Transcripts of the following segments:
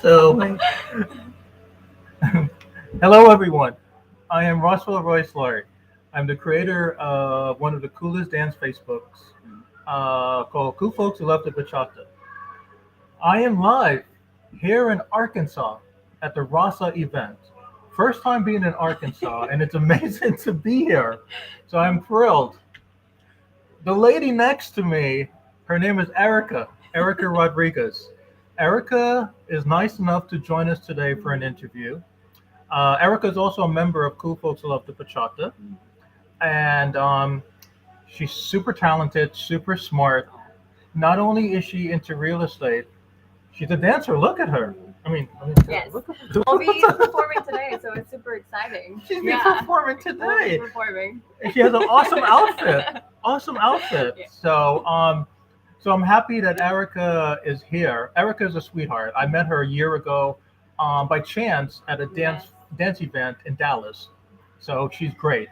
So, hello everyone. I am Roswell Royce Lord. I'm the creator of one of the coolest dance Facebooks called Cool Folks Who Love the Bachata. I am live here in Arkansas at the Rasa event. First time being in Arkansas, and it's amazing to be here. So I'm thrilled. The lady next to me, her name is Erika Rodriguez. Erika is nice enough to join us today for an interview. Erica is also a member of Cool Folks Who Love the Bachata, and she's super talented, super smart. Not only is she into real estate, she's a dancer. Look at her. Yes. Look at We'll be her. performing today, so it's super exciting. She's been Yeah. performing We'll be today. performing. And she has an awesome outfit. Awesome outfit. Yeah. So I'm happy that Erica is here. Erica is a sweetheart. I met her a year ago, by chance at a Yes. dance event in Dallas. So she's great.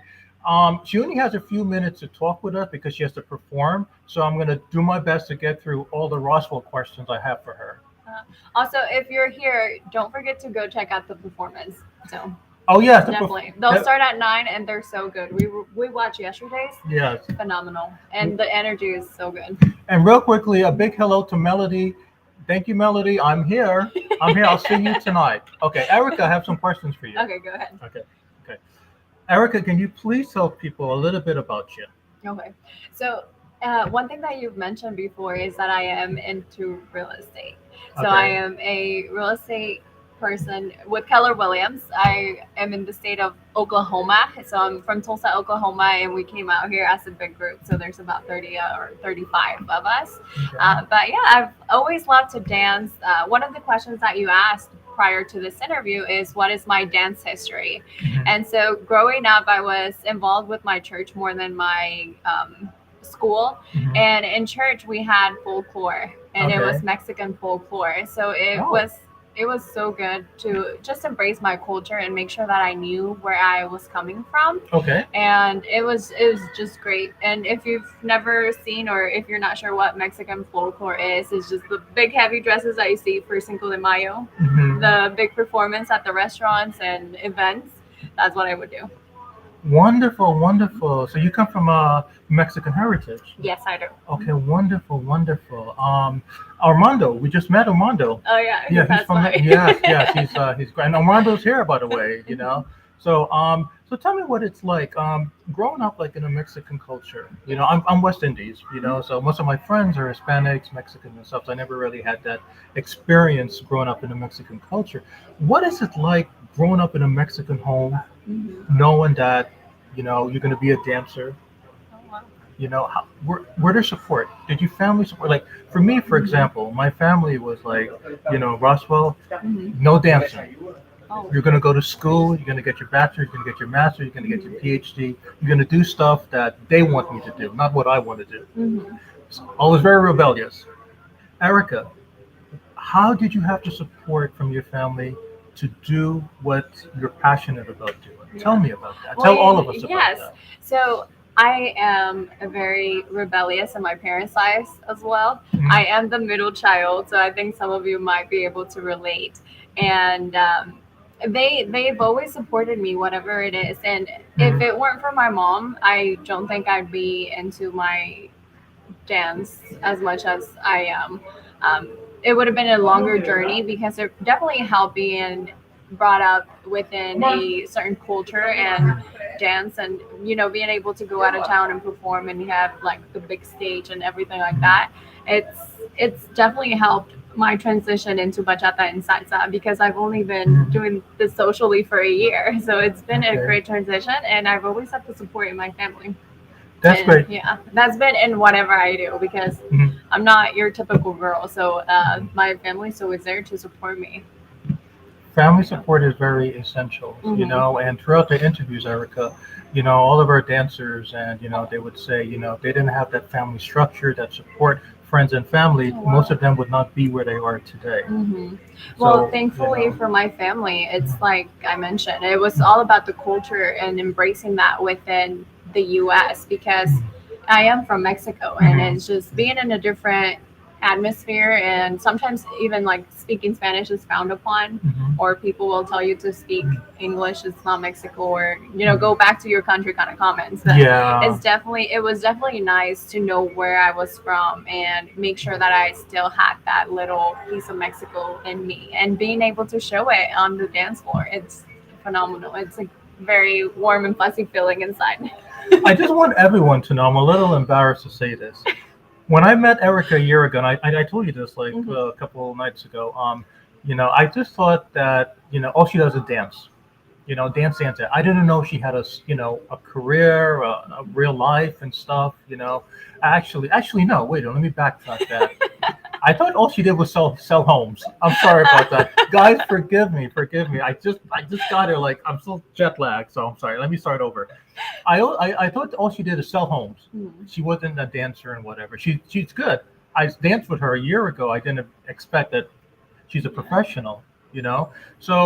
She only has a few minutes to talk with us because she has to perform. So I'm gonna do my best to get through all the Roswell questions I have for her. Also, if you're here, don't forget to go check out the performance. So Oh yes, definitely, they'll start at 9, and they're so good. We watched yesterday's. yes. Phenomenal, and the energy is so good. And real quickly, a big hello to Melody. Thank you, Melody. I'm here. I'm here. I'll see you tonight. Okay, Erica, I have some questions for you. Okay, go ahead. Okay. Okay. Erica, can you please tell people a little bit about you? Okay. So, one thing that you've mentioned before is that I am into real estate. So, I Okay. am a real estate person with Keller Williams. I am in the state of Oklahoma. So, I'm from Tulsa, Oklahoma, and we came out here as a big group. So, there's about 30 or 35 of us. Okay. But yeah, I've always loved to dance. One of the questions that you asked prior to this interview is what is my dance history? Mhm. And so growing up, I was involved with my church more than my school. Mhm. And in church, we had folklore, and it Okay. was Mexican folklore. So Oh. it was so good to just embrace my culture and make sure that I knew where I was coming from. Okay. And it was just great. And if you've never seen, or if you're not sure what Mexican folklore is, it's just the big heavy dresses that you see for Cinco de Mayo, Mhm. the big performance at the restaurants and events. That's what I would do. Wonderful, wonderful. So you come from a Mexican heritage. Yes, I do. Okay, wonderful, wonderful. Armando, we just met Armando. Oh yeah, he Yeah, he's passed from by. yes, yes, he's great. And Armando's here, by the way, you know. So tell me what it's like, growing up like in a Mexican culture. You know, I'm West Indies, you know, so most of my friends are Hispanics, Mexicans and stuff. So I never really had that experience growing up in a Mexican culture. What is it like growing up in a Mexican home, Mhm. knowing that, you know, you're going to be a dancer? Oh, wow. You know, where their support? Did you family support? Like for me, for Mhm. example, my family was like, you know, Roswell, Mhm. no dancing. Oh. You're gonna go to school. You're gonna get your bachelor. You're gonna get your master. You're gonna get your PhD. You're gonna do stuff that they want me to do, not what I want to do. Mhm. So I was very rebellious. Erica, how did you have to support from your family to do what you're passionate about doing? Tell Yeah. me about that. Well, Tell all of us about yes. that. So I am a very rebellious in my parents' eyes as well. I Mhm. am the middle child, so I think some of you might be able to relate. And they've always supported me, whatever it is. And if Mhm. it weren't for my mom, I don't think I'd be into my dance as much as I am. It would have been a longer journey because it definitely helped being brought up within a certain culture and Mhm. dance, and being able to go out of town and perform and have like the big stage and everything like Mhm. that. It's definitely helped my transition into bachata and salsa because I've only been Mhm. doing this socially for a year, so it's been a Okay, great transition, and I've always had the support in my family. that's And great. yeah, that's been in whatever I do because Mhm. I'm not your typical girl. So Mhm. my family's always there to support me. Family support is very essential, you Hmm. know, and throughout the interviews, Erica, you know, all of our dancers and, you know, they would say, you know, if they didn't have that family structure, that support, friends and family, Oh most wow. of them would not be where they are today. Hmm. Well, So, you thankfully know, for my family, it's mhm, like I mentioned, it was all about the culture and embracing that within the U.S. because mhm, I am from Mexico, and mhm, it's just being in a different atmosphere, and sometimes even like speaking Spanish is frowned upon, Hmm. or people will tell you to speak English, it's not Mexico, or go Hmm. back to your country kind of comments. But Yeah. it was definitely nice to know where I was from and make sure that I still had that little piece of Mexico in me, and being able to show it on the dance floor. It's phenomenal. It's a very warm and fuzzy feeling inside. I just want everyone to know. I'm a little embarrassed to say this. When I met Erica a year ago, and I told you this like Hmm. a couple of nights ago. I just thought that all she does is dance. Dance, dance. I didn't know she had a career, a real life and stuff. Actually, no. Wait, let me backtrack that. I thought all she did was sell homes. I'm sorry about that, guys. Forgive me. I just got her like I'm still jet lagged, so I'm sorry. Let me start over. I thought all she did is sell homes. Mhm. She wasn't a dancer and whatever. She's good. I danced with her a year ago. I didn't expect that she's a Yeah. professional. So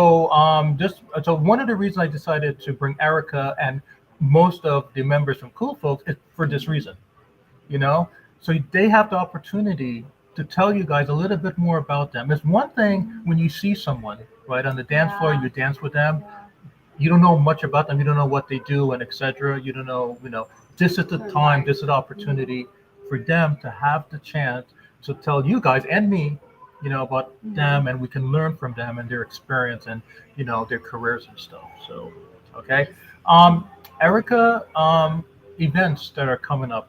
just so one of the reasons I decided to bring Erica and most of the members from Cool Folks is for this Mhm. reason. you know so they have the opportunity to tell you guys a little bit more about them. It's one thing Mhm. when you see someone right on the dance floor, Yeah. you dance with them, Yeah. you don't know much about them, you don't know what they do and etc. You don't know, this is the Her time, life. this is the Mhm. opportunity for them to have the chance to tell you guys and me, about Mhm. them, and we can learn from them and their experience and their careers and stuff. So, okay. Yes. um Erica, events that are coming up,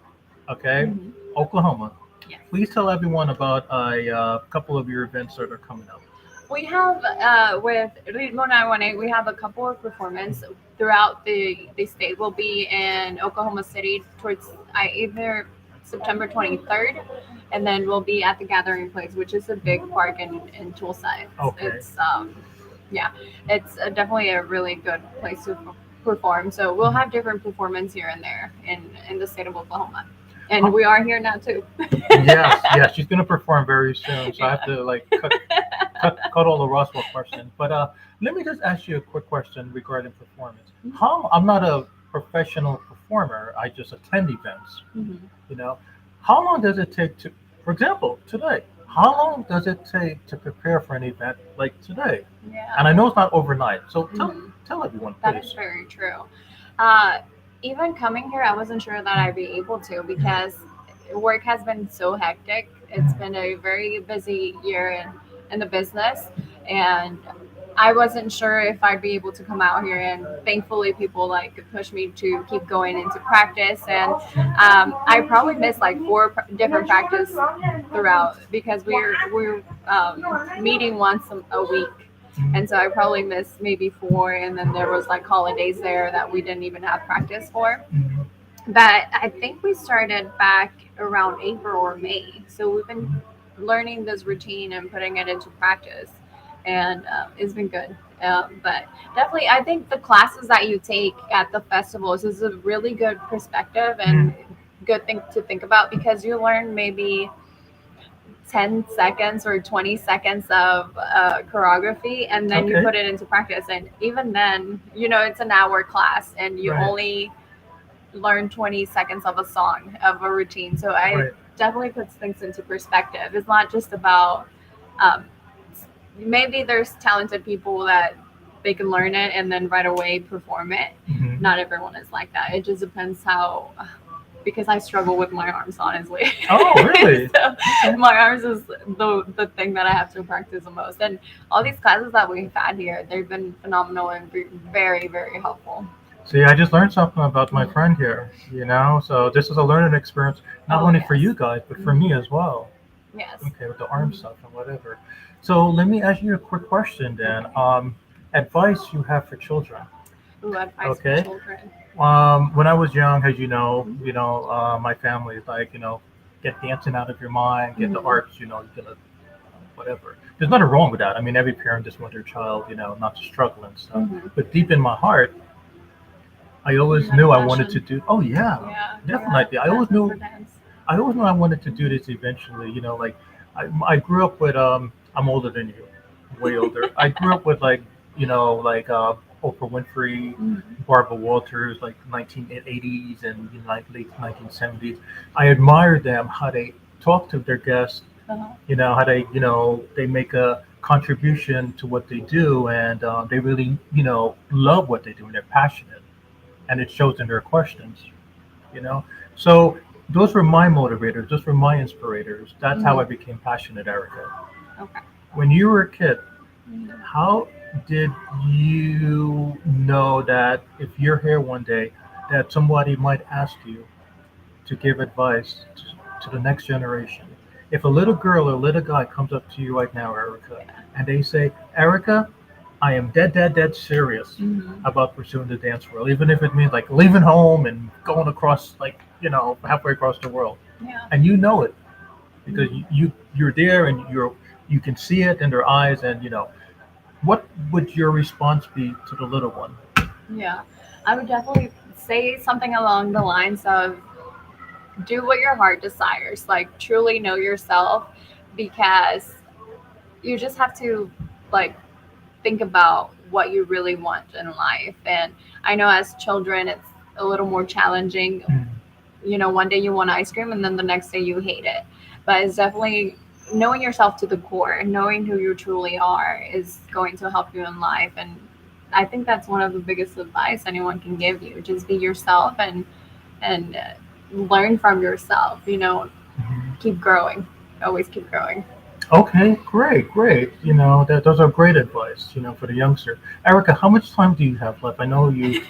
okay. Mhm. Oklahoma, Yes. please tell everyone about a couple of your events that are coming up. We have with Ritmo 918, we have a couple of performances throughout the state. We'll be in Oklahoma City towards either September 23rd, and then we'll be at the Gathering Place, which is a big park in Tulsa. Okay. It's yeah, it's definitely a really good place to perform. So we'll have different performances here and there in the state of Oklahoma, and How, we are here now too. yes, yes, she's gonna perform very soon, so I have Yeah. to like cut all the Roswell questions. But let me just ask you a quick question regarding performance. How I'm not a professional performer. I just attend events. Mhm. You know, how long does it take to, for example, today? How long does it take to prepare for an event like today? And Yeah. I know it's not overnight, so tell Mhm. tell everyone, That is please. very true. Uh, Even coming here, I wasn't sure that I'd be able to because work has been so hectic. It's been a very busy year in the business, and I wasn't sure if I'd be able to come out here. And thankfully, people like pushed me to keep going into practice. And I probably missed like four different practice throughout because we're meeting once a week, and so I probably missed maybe four, and then there was like holidays there that we didn't even have practice for. But I think we started back around April or May, so we've been learning this routine and putting it into practice, and it's been good. But definitely, I think the classes that you take at the festivals is a really good perspective and good thing to think about because you learn maybe 10 seconds or 20 seconds of choreography, and then you Okay. put it into practice, and even then it's an hour class and you Right. only learn 20 seconds of a song of a routine. So I Right. definitely puts things into perspective. It's not just about um, maybe there's talented people that they can learn it and then right away perform it. Hmm. Not everyone is like that. It just depends how, because I struggle with my arms, honestly. Oh, really? So Okay. my arms is the thing that I have to practice the most. And all these classes that we've had here, they've been phenomenal and very, very helpful. See, I just learned something about my Mhm. friend here, So this is a learning experience, not Oh only for yes. you guys, but for me Mhm. as well. Yes. Okay, with the arm Mhm. stuff and whatever. So let me ask you a quick question then. Okay. Advice you have for children. Ooh, advice for Okay. children. When I was young, as you know, Mhm. my family is like, get dancing out of your mind, get the Mhm. arts, you're gonna whatever. There's nothing wrong with that. I mean, every parent just wants their child, not to struggle and stuff. Mhm. But deep in my heart, I You always had a knew I wanted to passion. do. Oh yeah, Yeah, you had definitely. a passion for dance. I always knew I wanted to do this eventually. Like I grew up with. I'm older than you, way older. I grew up with like like Oprah Winfrey, Mhm. Barbara Walters, like 1980s and like late 1970s. I admired them how they talk to their guests, Uh-huh. How they they make a contribution to what they do, and they really love what they do and they're passionate, and it shows in their questions. you know so those were my motivators, those were my inspirators. That's how I Hmm. became passionate, Erica. Okay. When you were a kid, Mhm. how did you know that if you're here one day that somebody might ask you to give advice to the next generation? If a little girl or a little guy comes up to you right now, Erica, Yeah. and they say, Erica, I am dead, dead, dead serious Hmm. about pursuing the dance world, even if it means like leaving home and going across, like, halfway across the world. Yeah. And you know it because Hmm. you're there and you can see it in their eyes. And what would your response be to the little one? Yeah. I would definitely say something along the lines of do what your heart desires, like truly know yourself, because you just have to like think about what you really want in life. And I know as children it's a little more challenging. Mm. One day you want ice cream and then the next day you hate it. But it's definitely knowing yourself to the core, knowing who you truly are is going to help you in life. And I think that's one of the biggest advice anyone can give you. Just be yourself and learn from yourself. Mhm. Keep growing. Always keep growing. Okay, great, great. That those are great advice, for the youngster. Erica, how much time do you have left? I know you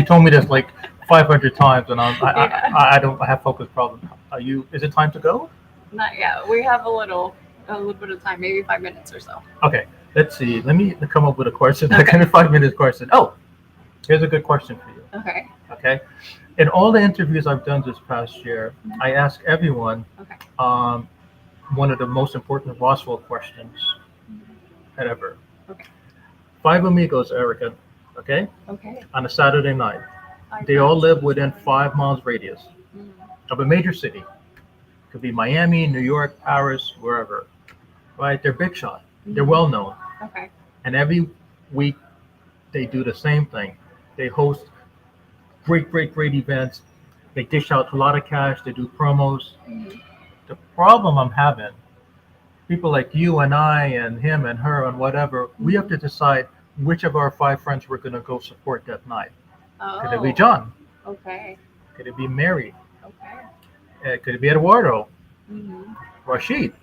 told me this like 500 times, and Yeah. I don't I have focus problems. Are you? Is it time to go? Not yet. We have a little bit of time, maybe 5 minutes or so. Okay, let's see. Let me come up with a question. Like Okay. a 5 minute question. Oh, here's a good question for you. Okay. Okay, in all the interviews I've done this past year, I Mhm. ask everyone Okay. um, one of the most important Roswell questions ever. Okay. Five amigos, Erica. Okay, Okay. on a Saturday night. Hi, They all friends. live within 5 miles radius Mhm. of a major city. Could be Miami, New York, Paris, wherever. Right? They're big shot. They're Mhm. well known. Okay. And every week they do the same thing. They host great, great, great events. They dish out a lot of cash. They do promos. Mhm. The problem I'm having, people like you and I and him and her and whatever, we have Mhm. to decide which of our five friends we're going to go support that night. Could it be Oh. John? Okay. Could it be Mary? Okay. Could it be Eduardo? Mhm. Rashid?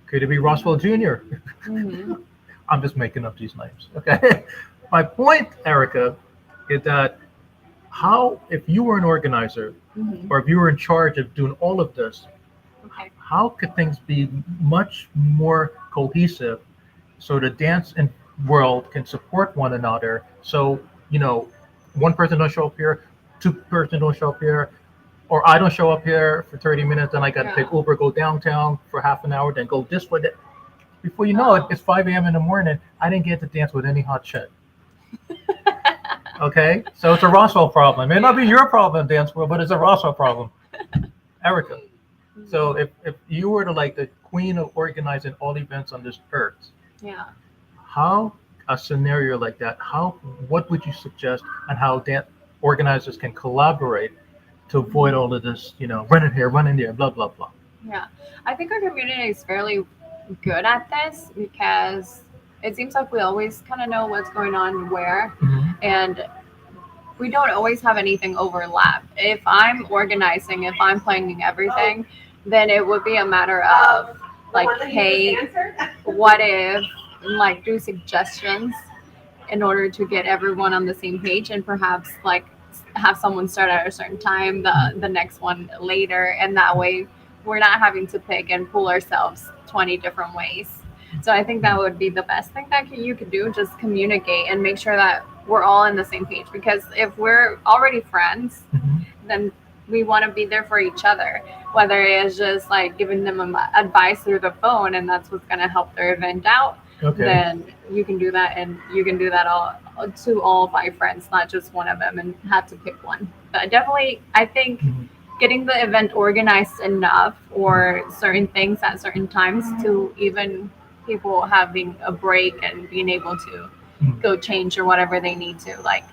Could it be Roswell Jr.? Mhm. I'm just making up these names. Okay. My point, Erica, is that how, if you were an organizer Mhm. or if you were in charge of doing all of this, Okay. how could things be much more cohesive so the dance and world can support one another? So, one person don't show up here, two person don't show up here, or I don't show up here for 30 minutes, then I got to take Yeah. Uber, go downtown for half an hour, then go this way. Before you know it, Oh. it's 5 a.m. in the morning. I didn't get to dance with any hot chick. Okay, so it's a Roswell problem. It may not be Yeah. your problem, dance world, but it's a Roswell problem, Erica. So Mhm. if you were to like the queen of organizing all events on this earth, Yeah. how a scenario like that, how what would you suggest on how organizers can collaborate to avoid Mhm. all of this, run in here, run in there, blah blah blah. Yeah. I think our community is fairly good at this because it seems like we always kind of know what's going on where, Hmm. and we don't always have anything overlap. If I'm organizing, if I'm planning everything, then it would be a matter of like, hey, what if, and like do suggestions in order to get everyone on the same page, and perhaps like have someone start at a certain time, the next one later, and that way we're not having to pick and pull ourselves 20 different ways. So I think that would be the best thing that you could do, just communicate and make sure that we're all on the same page, because if we're already friends, Hmm. then we want to be there for each other, whether it's just like giving them advice through the phone and that's what's going to help their event out. Okay. Then you can do that, and you can do that all to all five friends, not just one of them, and have to pick one. But definitely I think Mhm. getting the event organized enough, or certain things at certain times, to even people having a break and being able to Mhm. go change or whatever they need to, like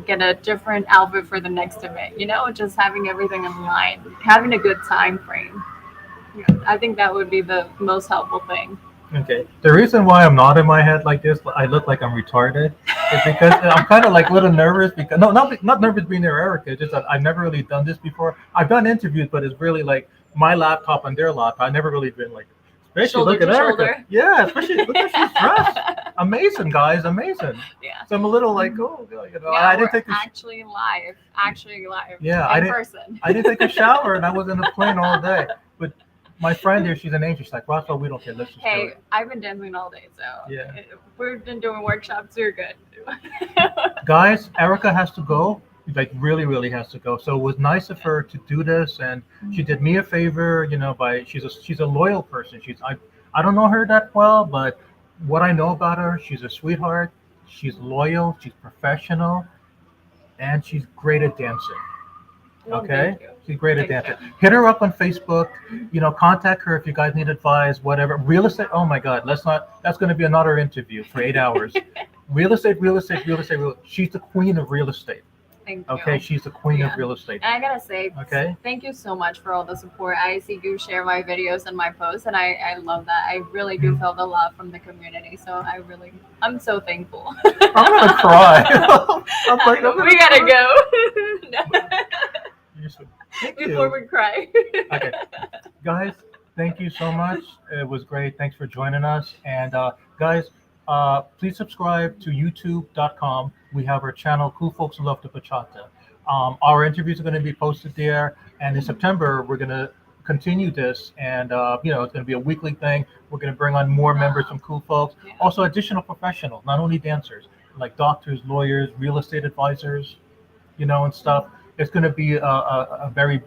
get a different outfit for the next event, just having everything in line, having a good time frame. I think that would be the most helpful thing. Okay. The reason why I'm not in my head like this, I look like I'm retarded, is because I'm kind of like a little nervous because no, not nervous being near Erica. It's just that I've never really done this before. I've done interviews, but it's really like my laptop and their laptop. I've never really been like, especially Shoulder look at to Erica. shoulder. Yeah, especially look how she's dressed. Amazing, guys, amazing. Yeah. So I'm a little like, oh, God, I Yeah, didn't we're take actually live yeah, in person. I didn't take a shower, and I was in the plane all day. But my friend here, she's an angel. She's like, Roswell, we don't care. Let's just do Hey, it. I've been dancing all day, so Yeah. we've been doing workshops. You're good. Guys, Erica has to go. Like really, really has to go. So it was nice of her to do this, and she did me a favor. By she's a loyal person. I don't know her that well, but what I know about her, she's a sweetheart. She's loyal. She's professional, and she's great at dancing. Well, Okay, thank you. she's great at Thank dancing. you. Hit her up on Facebook. Contact her if you guys need advice, whatever. Real estate. Oh my God, let's not. That's going to be another interview for 8 hours. Real estate, real estate, real estate. She's the queen of real estate. Thank Okay, you. she's the queen of Yeah. real estate. And I gotta say, Okay. thank you so much for all the support. I see you share my videos and my posts, and I love that. I really do feel the love from the community. So I'm so thankful. I'm gonna cry. I'm like, I'm gonna We gotta cry. go. You're so- Thank Before you. we cry. Okay, guys, thank you so much. It was great. Thanks for joining us. And guys, please subscribe to youtube.com. We have our channel, Cool Folks Who Love the Bachata. Our interviews are going to be posted there. And in September, we're going to continue this. And, it's going to be a weekly thing. We're going to bring on more members from Cool Folks. Yeah. Also, additional professionals, not only dancers, like doctors, lawyers, real estate advisors, and stuff. It's going to be a very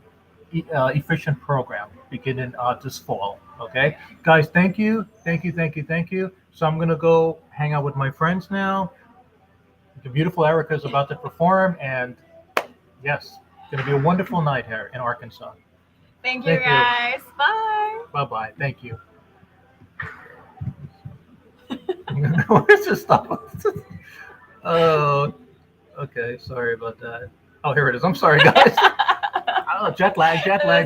efficient program beginning this fall. Okay, guys, thank you, thank you, thank you, thank you. So I'm gonna go hang out with my friends now. The beautiful Erica is about to perform, and yes, it's gonna be a wonderful night here in Arkansas. Thank you Thank you. guys. Bye. Bye bye. Thank you. Where's the stop? Oh, okay. Sorry about that. Oh, here it is. I'm sorry, guys. Oh, jet lag, jet lag.